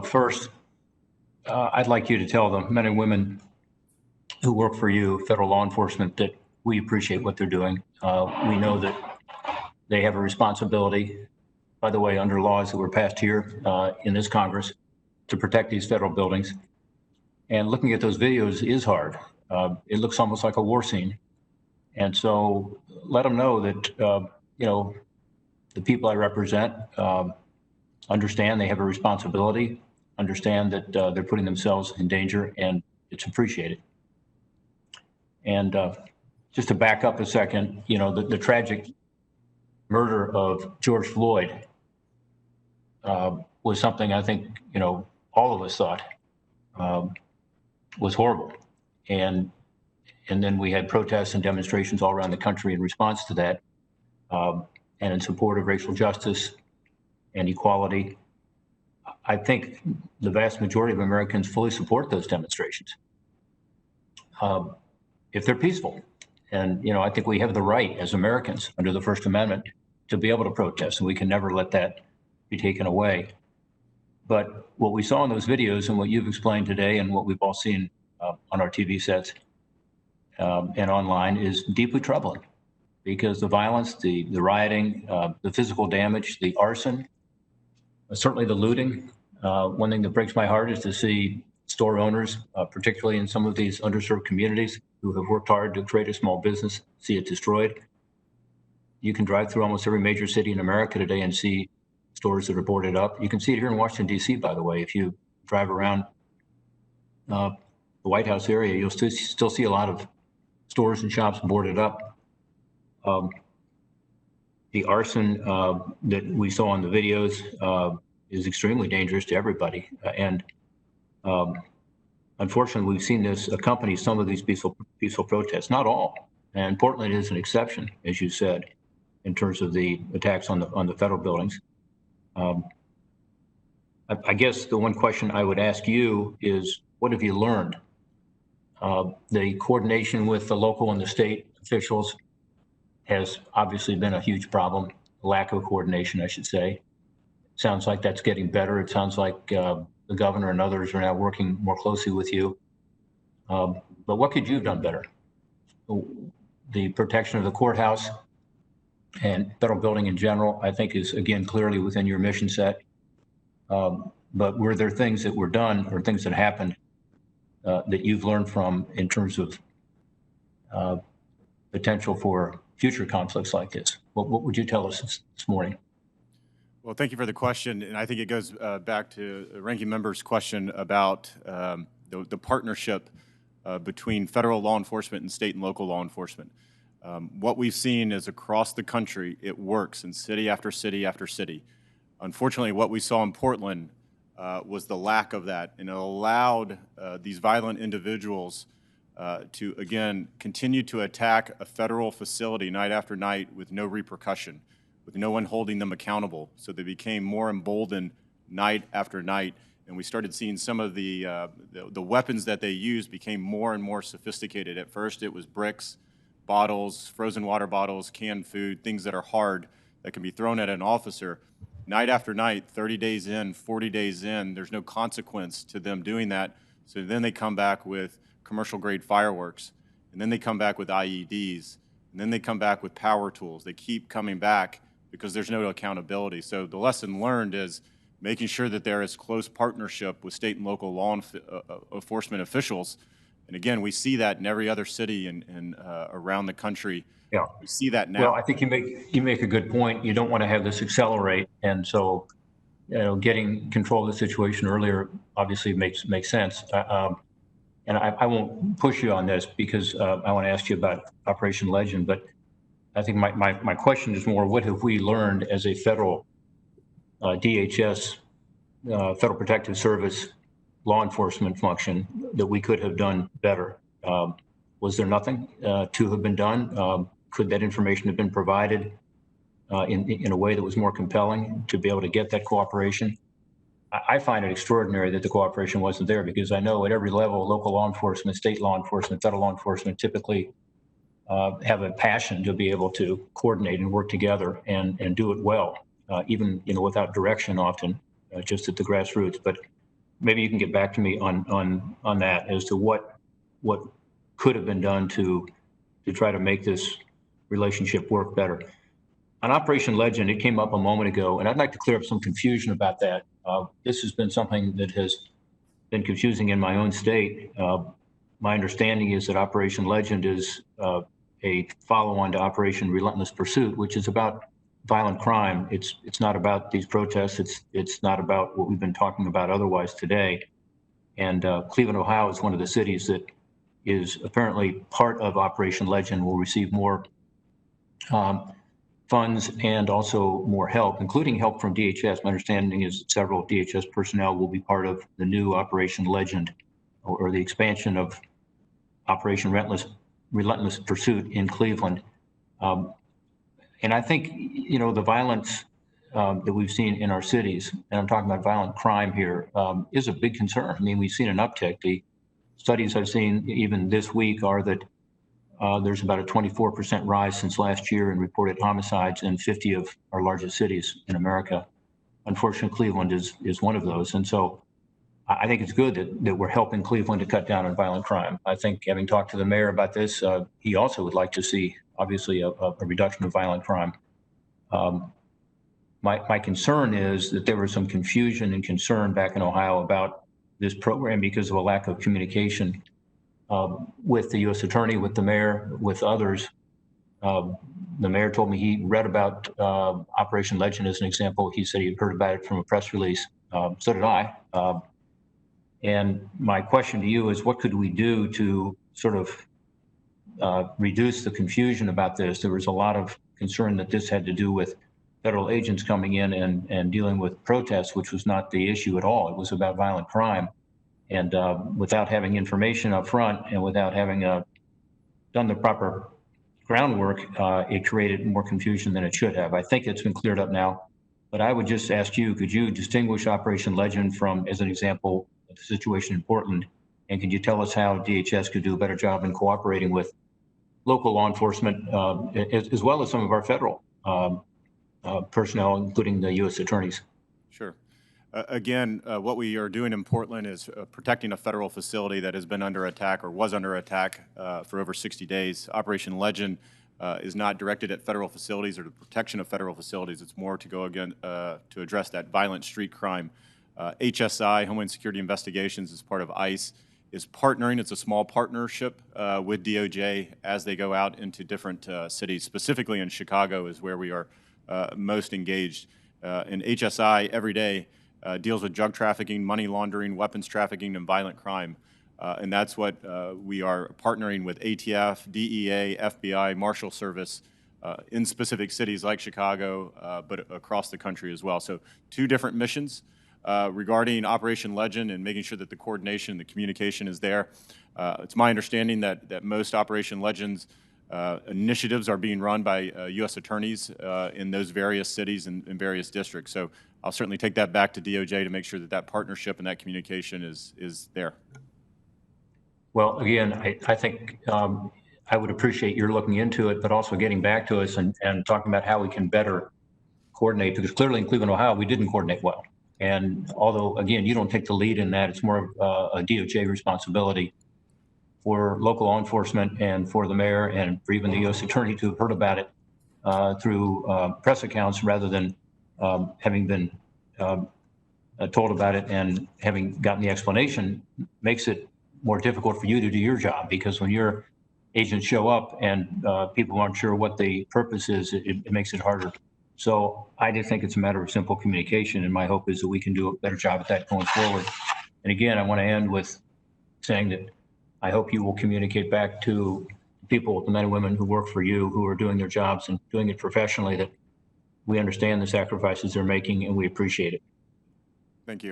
First, I'd like you to tell the men and women who work for you, federal law enforcement, that we appreciate what they're doing. We know that they have a responsibility, by the way, under laws that were passed here in this Congress, to protect these federal buildings. And looking at those videos is hard. It looks almost like a war scene. And so let them know that, the people I represent understand they have a responsibility, understand that they're putting themselves in danger, and it's appreciated. And just to back up a second, the tragic murder of George Floyd was something I think, all of us thought was horrible. And then we had protests and demonstrations all around the country in response to that, and in support of racial justice and equality. I think the vast majority of Americans fully support those demonstrations if they're peaceful. And, I think we have the right as Americans under the First Amendment to be able to protest, and we can never let that be taken away. But what we saw in those videos and what you've explained today and what we've all seen on our TV sets and online is deeply troubling, because the violence, the rioting, the physical damage, the arson, certainly the looting. One thing that breaks my heart is to see store owners, particularly in some of these underserved communities who have worked hard to create a small business, see it destroyed. You can drive through almost every major city in America today and see stores that are boarded up. You can see it here in Washington, D.C., by the way. If you drive around the White House area, you'll still see a lot of stores and shops boarded up. The arson that we saw in the videos is extremely dangerous to everybody. And unfortunately, we've seen this accompany some of these peaceful protests, not all. And Portland is an exception, as you said, in terms of the attacks on the federal buildings. I guess the one question I would ask you is, what have you learned? The coordination with the local and the state officials has obviously been a huge problem. Lack of coordination, I should say. Sounds like that's getting better. It sounds like the governor and others are now working more closely with you. But what could you have done better? The protection of the courthouse and federal building in general, I think, is, again, clearly within your mission set. But were there things that were done or things that happened that you've learned from in terms of potential for future conflicts like this? What would you tell us this morning? Well, thank you for the question. And I think it goes back to the ranking member's question about the partnership between federal law enforcement and state and local law enforcement. What we've seen is across the country, it works in city after city after city. Unfortunately, what we saw in Portland was the lack of that, and it allowed these violent individuals to, again, continue to attack a federal facility night after night with no repercussion, with no one holding them accountable. So they became more emboldened night after night, and we started seeing some of the weapons that they used became more and more sophisticated. At first, it was bricks, bottles, frozen water bottles, canned food, things that are hard that can be thrown at an officer. Night after night, 30 days in, 40 days in, there's no consequence to them doing that. So then they come back with commercial-grade fireworks, and then they come back with IEDs, and then they come back with power tools. They keep coming back because there's no accountability. So the lesson learned is making sure that there is close partnership with state and local law enforcement officials. And again, we see that in every other city and around the country. Yeah, we see that now. Well, I think you make a good point. You don't want to have this accelerate, and so getting control of the situation earlier obviously makes sense. And I won't push you on this because I want to ask you about Operation Legend, but I think my question is more, what have we learned as a federal DHS, Federal Protective Service law enforcement function that we could have done better? Was there nothing to have been done? Could that information have been provided in a way that was more compelling to be able to get that cooperation? I find it extraordinary that the cooperation wasn't there, because I know at every level, local law enforcement, state law enforcement, federal law enforcement typically have a passion to be able to coordinate and work together and do it well, even without direction often. just at the grassroots. But maybe you can get back to me on that as to what could have been done to try to make this relationship work better. On Operation Legend, it came up a moment ago, and I'd like to clear up some confusion about that. This has been something that has been confusing in my own state. My understanding is that Operation Legend is a follow-on to Operation Relentless Pursuit, which is about violent crime. It's not about these protests. It's not about what we've been talking about otherwise today. And Cleveland, Ohio is one of the cities that is apparently part of Operation Legend, will receive more funds and also more help, including help from DHS. My understanding is that several DHS personnel will be part of the new Operation Legend, or the expansion of Operation Relentless Pursuit in Cleveland. And I think, you know, the violence that we've seen in our cities, and I'm talking about violent crime here, is a big concern. I mean, we've seen an uptick. The studies I've seen even this week are that there's about a 24% rise since last year in reported homicides in 50 of our largest cities in America. Unfortunately, Cleveland is one of those. And so I think it's good that we're helping Cleveland to cut down on violent crime. I think, having talked to the mayor about this, he also would like to see, obviously, a reduction of violent crime. My concern is that there was some confusion and concern back in Ohio about this program because of a lack of communication with the U.S. Attorney, with the mayor, with others. The mayor told me he read about Operation Legend as an example. He said he had heard about it from a press release. So did I. And my question to you is, what could we do to sort of reduce the confusion about this? There was a lot of concern that this had to do with federal agents coming in and dealing with protests, which was not the issue at all. It was about violent crime. And without having information up front and without having done the proper groundwork, it created more confusion than it should have. I think it's been cleared up now, but I would just ask you, could you distinguish Operation Legend from, as an example, the situation in Portland? And could you tell us how DHS could do a better job in cooperating with local law enforcement, as well as some of our federal personnel, including the U.S. attorneys? Sure. Again, what we are doing in Portland is protecting a federal facility that has been under attack or was under attack for over 60 days. Operation Legend is not directed at federal facilities or the protection of federal facilities. It's more to go again to address that violent street crime. HSI, Homeland Security Investigations, as part of ICE, is partnering. It's a small partnership with DOJ as they go out into different cities. Specifically in Chicago is where we are most engaged. And HSI every day deals with drug trafficking, money laundering, weapons trafficking, and violent crime. And that's what we are partnering with ATF, DEA, FBI, Marshal Service in specific cities like Chicago, but across the country as well. So 2 different missions regarding Operation Legend and making sure that the coordination, the communication is there. It's my understanding that most Operation Legends initiatives are being run by U.S. attorneys in those various cities and various districts. So I'll certainly take that back to DOJ to make sure that that partnership and that communication is there. Well, again, I think I would appreciate your looking into it, but also getting back to us and talking about how we can better coordinate, because clearly in Cleveland, Ohio, we didn't coordinate well. And although, again, you don't take the lead in that, it's more of a DOJ responsibility for local law enforcement and for the mayor and for even the U.S. attorney to have heard about it through press accounts rather than having been told about it and having gotten the explanation. Makes it more difficult for you to do your job, because when your agents show up and people aren't sure what the purpose is, it makes it harder. So I just think it's a matter of simple communication, and my hope is that we can do a better job at that going forward. And again, I want to end with saying that I hope you will communicate back to people, the men and women who work for you, who are doing their jobs and doing it professionally, that we understand the sacrifices they're making and we appreciate it. Thank you.